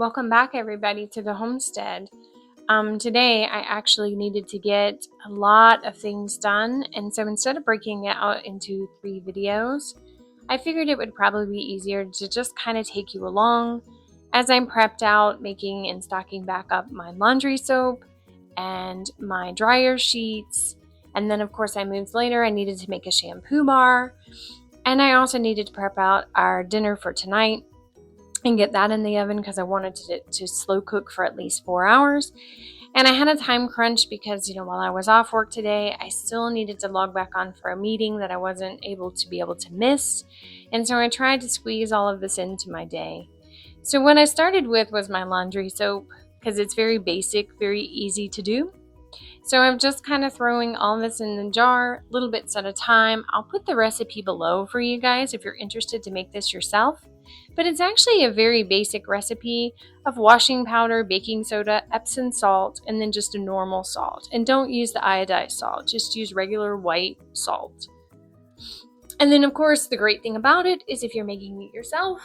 Welcome back, everybody, to the homestead. Today, I actually needed to get a lot of things done, and so instead of breaking it out into 3 videos, I figured it would probably be easier to just kind of take you along as I'm prepped out making and stocking back up my laundry soap and my dryer sheets. And then, of course, I moved later. I needed to make a shampoo bar, and I also needed to prep out our dinner for tonight and get that in the oven because I wanted to slow cook for at least 4 hours. And I had a time crunch because, while I was off work today, I still needed to log back on for a meeting that I wasn't able to miss. And so I tried to squeeze all of this into my day. So what I started with was my laundry soap because it's very basic, very easy to do. So I'm just kind of throwing all this in the jar, little bits at a time. I'll put the recipe below for you guys if you're interested to make this yourself. But it's actually a very basic recipe of washing powder, baking soda, Epsom salt, and then just a normal salt. And don't use the iodized salt, just use regular white salt. And then, of course, the great thing about it is if you're making it yourself,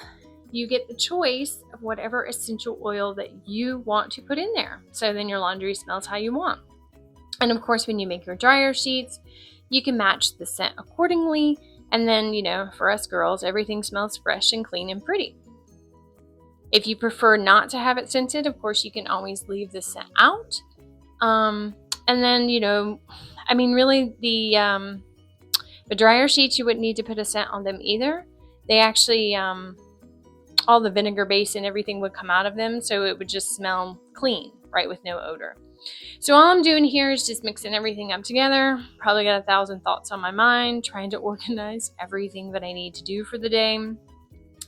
you get the choice of whatever essential oil that you want to put in there. So then your laundry smells how you want. And of course, when you make your dryer sheets, you can match the scent accordingly. And then, for us girls, everything smells fresh and clean and pretty. If you prefer not to have it scented, of course, you can always leave the scent out. And then, really the dryer sheets, you wouldn't need to put a scent on them either. They actually, all the vinegar base and everything would come out of them. So it would just smell clean, right, with no odor. So all I'm doing here is just mixing everything up together. Probably got 1,000 thoughts on my mind, trying to organize everything that I need to do for the day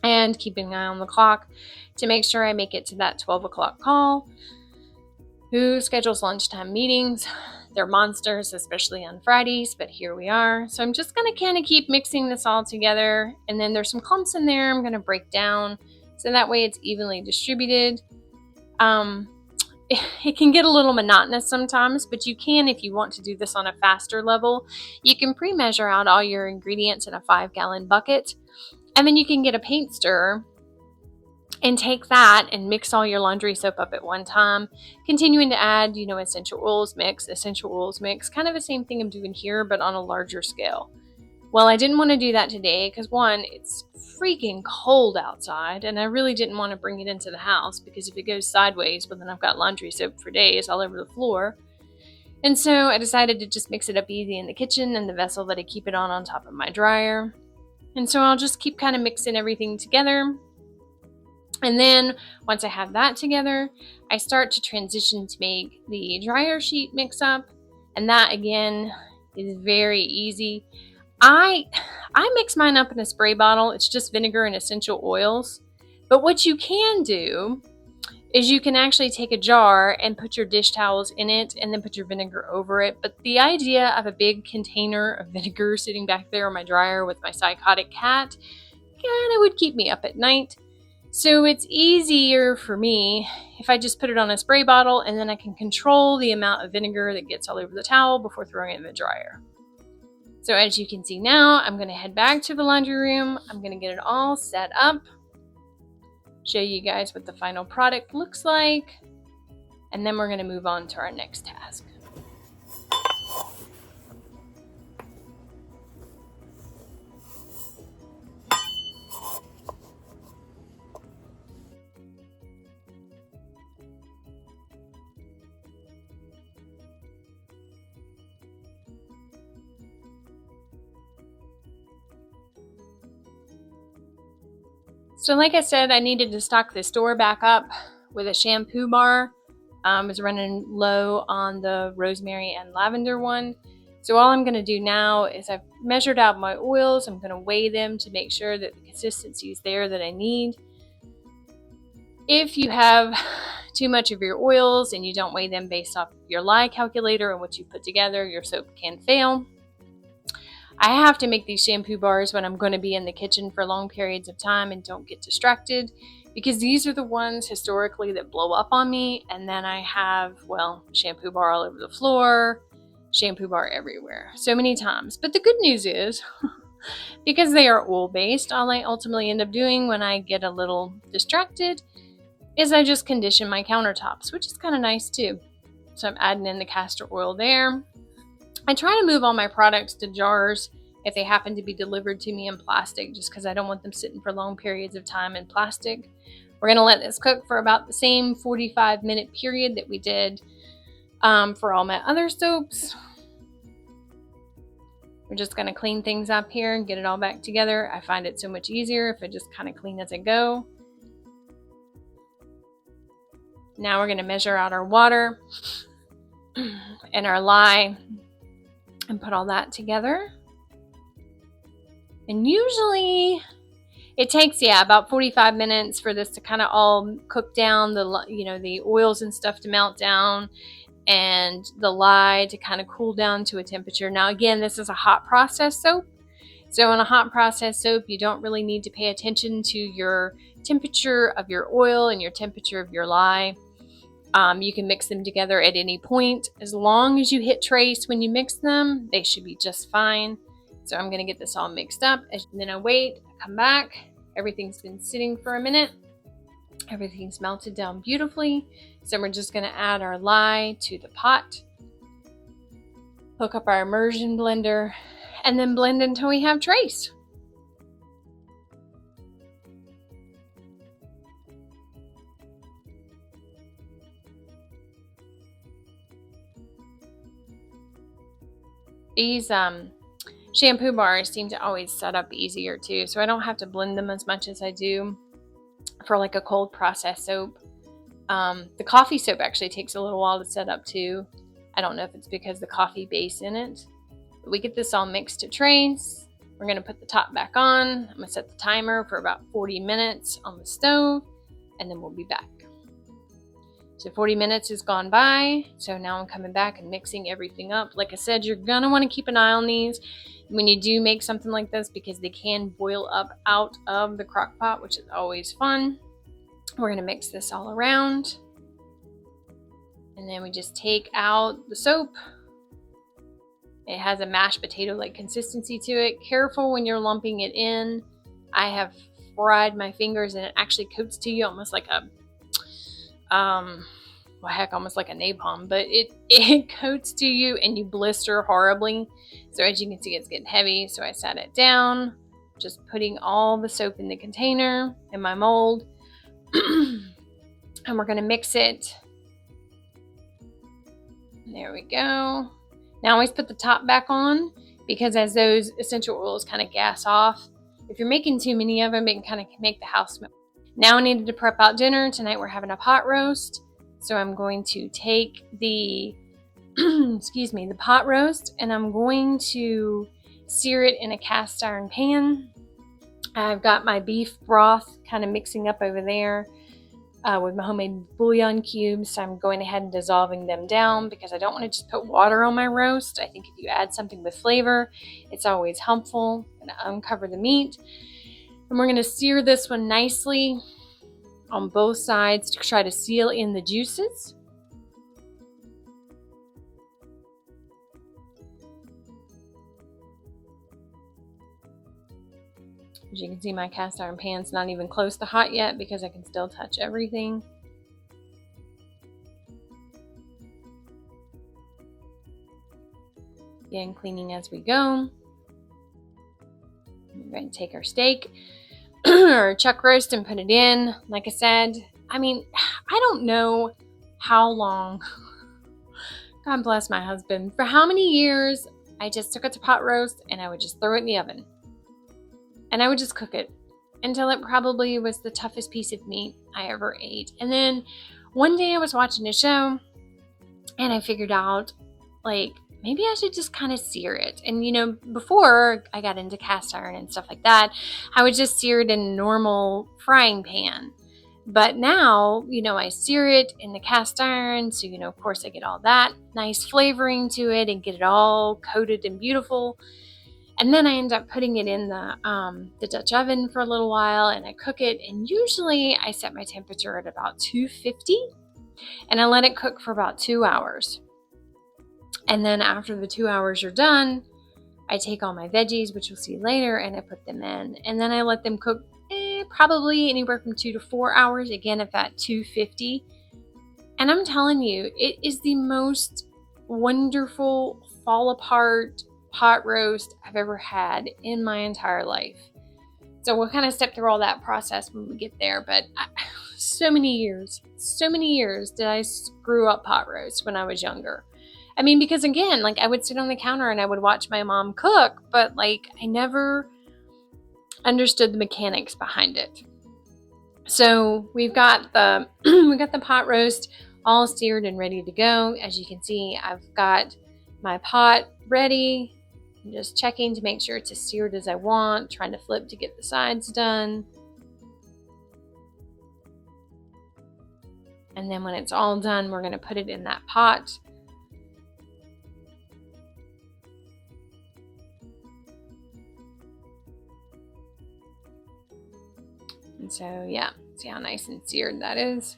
and keeping an eye on the clock to make sure I make it to that 12 o'clock call. Who schedules lunchtime meetings? They're monsters, especially on Fridays, but here we are. So I'm just going to kind of keep mixing this all together. And then there's some clumps in there I'm going to break down so that way it's evenly distributed. It can get a little monotonous sometimes, but you can, if you want to do this on a faster level, you can pre-measure out all your ingredients in a 5-gallon bucket, and then you can get a paint stirrer and take that and mix all your laundry soap up at one time, continuing to add, essential oils mix, kind of the same thing I'm doing here, but on a larger scale. Well, I didn't want to do that today because, one, it's freaking cold outside, and I really didn't want to bring it into the house because if it goes sideways, well, then I've got laundry soap for days all over the floor. And so I decided to just mix it up easy in the kitchen and the vessel that I keep it on top of my dryer. And so I'll just keep kind of mixing everything together. And then once I have that together, I start to transition to make the dryer sheet mix up. And that, again, is very easy. I mix mine up in a spray bottle. It's just vinegar and essential oils. But what you can do is you can actually take a jar and put your dish towels in it and then put your vinegar over it. But the idea of a big container of vinegar sitting back there on my dryer with my psychotic cat kind of would keep me up at night. So it's easier for me if I just put it on a spray bottle and then I can control the amount of vinegar that gets all over the towel before throwing it in the dryer. So as you can see now, I'm going to head back to the laundry room. I'm going to get it all set up, show you guys what the final product looks like, and then we're going to move on to our next task. So like I said, I needed to stock this store back up with a shampoo bar. I was running low on the rosemary and lavender one. So all I'm going to do now is I've measured out my oils. I'm going to weigh them to make sure that the consistency is there that I need. If you have too much of your oils and you don't weigh them based off your lye calculator and what you put together, your soap can fail. I have to make these shampoo bars when I'm going to be in the kitchen for long periods of time and don't get distracted because these are the ones historically that blow up on me, and then I have, shampoo bar all over the floor, shampoo bar everywhere, so many times. But the good news is, because they are oil-based, all I ultimately end up doing when I get a little distracted is I just condition my countertops, which is kind of nice too. So I'm adding in the castor oil there. I try to move all my products to jars if they happen to be delivered to me in plastic, just because I don't want them sitting for long periods of time in plastic. We're going to let this cook for about the same 45-minute period that we did for all my other soaps. We're just going to clean things up here and get it all back together. I find it so much easier if I just kind of clean as I go. Now we're going to measure out our water and our lye and put all that together. And usually it takes, about 45 minutes for this to kind of all cook down, the oils and stuff to melt down, and the lye to kind of cool down to a temperature. Now again, this is a hot process soap. So in a hot process soap, you don't really need to pay attention to your temperature of your oil and your temperature of your lye. You can mix them together at any point. As long as you hit trace when you mix them, they should be just fine. So I'm going to get this all mixed up. And then I wait, I come back. Everything's been sitting for a minute. Everything's melted down beautifully. So we're just going to add our lye to the pot. Hook up our immersion blender and then blend until we have trace. These shampoo bars seem to always set up easier too, so I don't have to blend them as much as I do for like a cold process soap. The coffee soap actually takes a little while to set up too. I don't know if it's because the coffee base in it. But we get this all mixed to trace. We're going to put the top back on. I'm going to set the timer for about 40 minutes on the stove, and then we'll be back. So 40 minutes has gone by, so now I'm coming back and mixing everything up. Like I said, you're going to want to keep an eye on these when you do make something like this, because they can boil up out of the crock pot, which is always fun. We're going to mix this all around. And then we just take out the soap. It has a mashed potato-like consistency to it. Careful when you're lumping it in. I have fried my fingers and it actually coats to you almost like a almost like a napalm, but it coats to you and you blister horribly. So as you can see, it's getting heavy. So I sat it down, just putting all the soap in the container in my mold. And we're going to mix it. There we go. Now always put the top back on, because as those essential oils kind of gas off, if you're making too many of them, it can kind of make the house smell. Now I needed to prep out dinner. Tonight we're having a pot roast. So I'm going to take the, the pot roast, and I'm going to sear it in a cast iron pan. I've got my beef broth kind of mixing up over there with my homemade bouillon cubes. So I'm going ahead and dissolving them down, because I don't want to just put water on my roast. I think if you add something with flavor, it's always helpful. I'm going to uncover the meat. And we're going to sear this one nicely on both sides to try to seal in the juices. As you can see, my cast iron pan's not even close to hot yet, because I can still touch everything. Again, cleaning as we go. We're going to take our steak or chuck roast and put it in. Like I said, I don't know how long, God bless my husband, for how many years I just took it to pot roast and I would just throw it in the oven. And I would just cook it until it probably was the toughest piece of meat I ever ate. And then one day I was watching a show and I figured out, like, maybe I should just kind of sear it. And, before I got into cast iron and stuff like that, I would just sear it in a normal frying pan. But now, I sear it in the cast iron. So, of course, I get all that nice flavoring to it and get it all coated and beautiful. And then I end up putting it in the Dutch oven for a little while, and I cook it. And usually I set my temperature at about 250, and I let it cook for about 2 hours. And then after the 2 hours are done, I take all my veggies, which you'll see later, and I put them in. And then I let them cook probably anywhere from 2 to 4 hours, again at that 250. And I'm telling you, it is the most wonderful fall apart pot roast I've ever had in my entire life. So we'll kind of step through all that process when we get there. But so many years did I screw up pot roast when I was younger. I mean, because again, like I would sit on the counter and I would watch my mom cook, but like I never understood the mechanics behind it. So we've got the we got the pot roast all seared and ready to go. As you can see, I've got my pot ready. I'm just checking to make sure it's as seared as I want, trying to flip to get the sides done. And then when it's all done, we're going to put it in that pot. And so, yeah, see how nice and seared that is.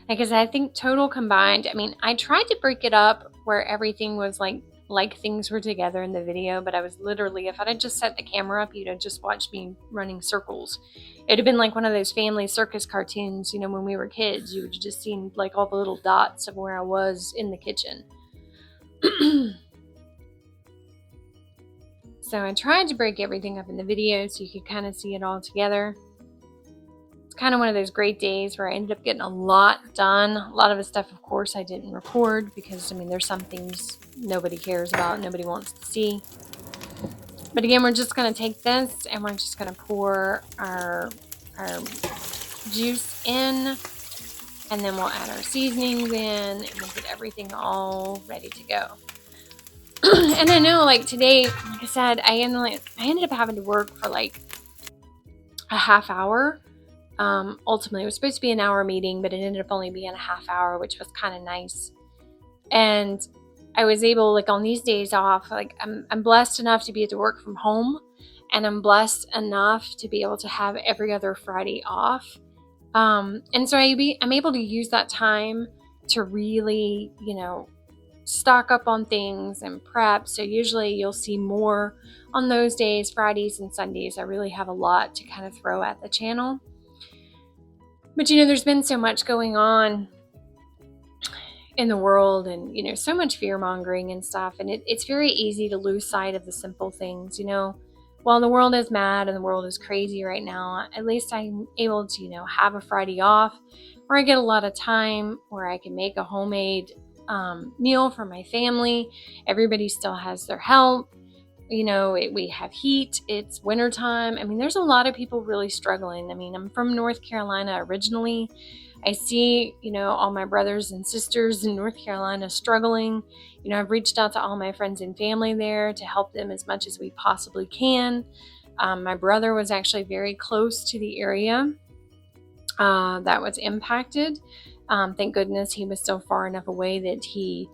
Like I said, I think total combined, I mean, I tried to break it up where everything was like things were together in the video, but I was literally, if I'd just set the camera up, you'd have just watched me running circles. It'd have been like one of those family circus cartoons, you know, when we were kids, you would have just seen like all the little dots of where I was in the kitchen. So I tried to break everything up in the video so you could kind of see it all together. Kind of one of those great days where I ended up getting a lot done. A lot of the stuff, of course, I didn't record because, I mean, there's some things nobody cares about, nobody wants to see. But again, we're just going to take this and we're just going to pour our juice in, and then we'll add our seasonings in, and we'll get everything all ready to go. And I know, like today, like I said, I ended up having to work for like a half hour. Ultimately, it was supposed to be an hour meeting, but it ended up only being a half hour, which was kind of nice. And I was able, like on these days off, like I'm blessed enough to be able to work from home, and I'm blessed enough to be able to have every other Friday off. And so I'm able to use that time to really, you know, stock up on things and prep. So usually you'll see more on those days, Fridays and Sundays. I really have a lot to kind of throw at the channel. But, you know, there's been so much going on in the world and, you know, so much fear mongering and stuff. And it's very easy to lose sight of the simple things, you know. While the world is mad and the world is crazy right now, at least I'm able to, you know, have a Friday off where I get a lot of time, where I can make a homemade meal for my family. Everybody still has their health. You know, we have heat, it's wintertime. I mean, there's a lot of people really struggling. I mean, I'm from North Carolina originally. I see, you know, all my brothers and sisters in North Carolina struggling. You know, I've reached out to all my friends and family there to help them as much as we possibly can. My brother was actually very close to the area that was impacted. Thank goodness he was so far enough away that he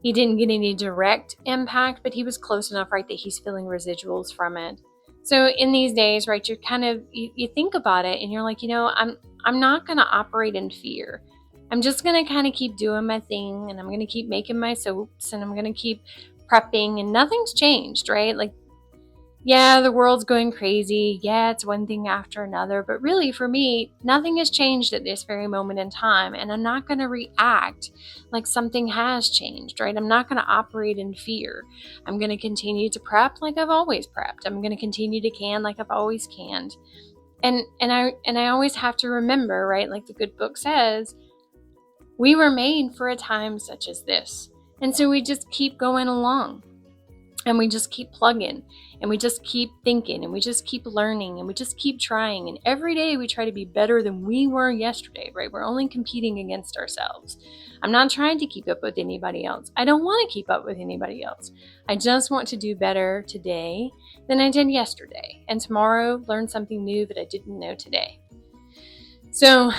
didn't get any direct impact, but he was close enough, right, that he's feeling residuals from it. So in these days, right, you're kind of, you think about it and you're like, you know, I'm not going to operate in fear. I'm just going to kind of keep doing my thing, and I'm going to keep making my soaps, and I'm going to keep prepping, and nothing's changed, right? Like, yeah, the world's going crazy. Yeah, it's one thing after another. But really, for me, nothing has changed at this very moment in time. And I'm not going to react like something has changed, right? I'm not going to operate in fear. I'm going to continue to prep like I've always prepped. I'm going to continue to can like I've always canned. And I always have to remember, right? Like the good book says, we were made for a time such as this. And so we just keep going along. And we just keep plugging, and we just keep thinking, and we just keep learning, and we just keep trying. And every day we try to be better than we were yesterday, right? We're only competing against ourselves. I'm not trying to keep up with anybody else. I don't want to keep up with anybody else. I just want to do better today than I did yesterday. And tomorrow, learn something new that I didn't know today. So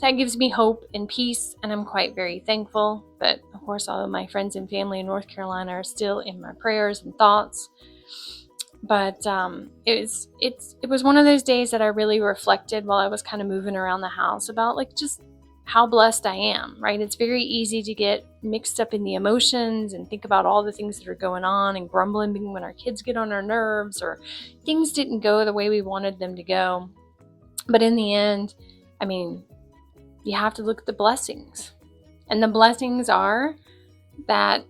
that gives me hope and peace, and I'm quite very thankful. But of course, all of my friends and family in North Carolina are still in my prayers and thoughts. But it was one of those days that I really reflected while I was kind of moving around the house about like just how blessed I am, right? It's very easy to get mixed up in the emotions and think about all the things that are going on and grumbling when our kids get on our nerves or things didn't go the way we wanted them to go. But in the end, I mean, you have to look at the blessings. And the blessings are that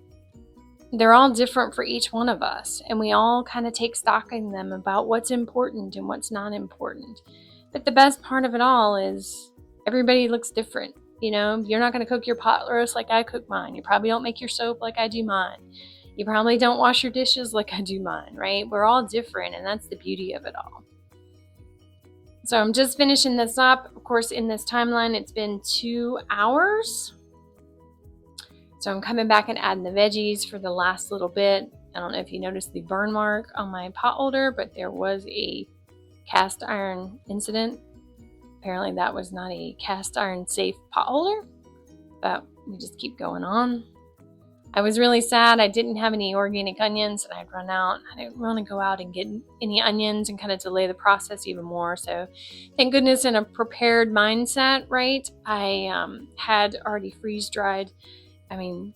they're all different for each one of us, and we all kind of take stock in them about what's important and what's not important. But the best part of it all is everybody looks different. You know, you're not going to cook your pot roast like I cook mine. You probably don't make your soap like I do mine. You probably don't wash your dishes like I do mine, right? We're all different, and that's the beauty of it all. So I'm just finishing this up. Of course, in this timeline, it's been 2 hours. So I'm coming back and adding the veggies for the last little bit. I don't know if you noticed the burn mark on my pot holder, but there was a cast iron incident. Apparently that was not a cast iron safe pot holder, but we just keep going on. I was really sad. I didn't have any organic onions and I'd run out. I didn't want to go out and get any onions and kind of delay the process even more. So thank goodness in a prepared mindset, right? I had already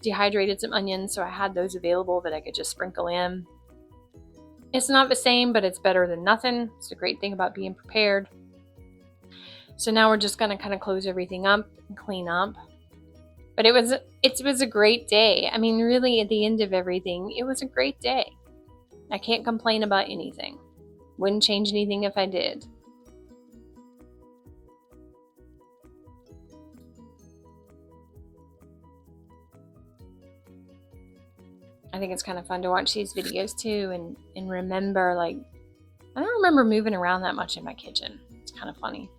dehydrated some onions, so I had those available that I could just sprinkle in. It's not the same, but it's better than nothing. It's a great thing about being prepared. So now we're just going to kind of close everything up and clean up. But it was a great day. I mean, really, at the end of everything, it was a great day. I can't complain about anything. Wouldn't change anything if I did. I think it's kind of fun to watch these videos too and remember, like, I don't remember moving around that much in my kitchen. It's kind of funny.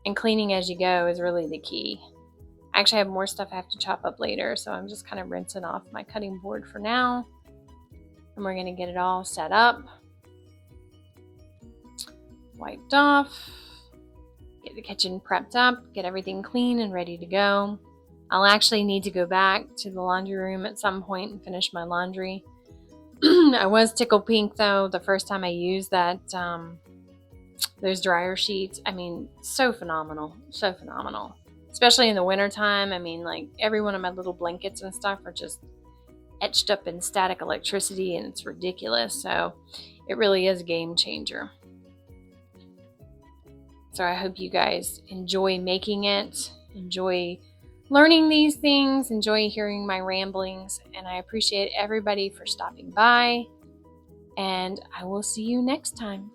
And cleaning as you go is really the key. I actually have more stuff I have to chop up later, so I'm just kind of rinsing off my cutting board for now. And we're going to get it all set up, wiped off, get the kitchen prepped up, get everything clean and ready to go. I'll actually need to go back to the laundry room at some point and finish my laundry. I was tickled pink though the first time I used that those dryer sheets. I mean, so phenomenal, so phenomenal. Especially in the wintertime. I mean, like, every one of my little blankets and stuff are just etched up in static electricity, and it's ridiculous. So it really is a game changer. So I hope you guys enjoy making it, enjoy learning these things, enjoy hearing my ramblings, and I appreciate everybody for stopping by, and I will see you next time.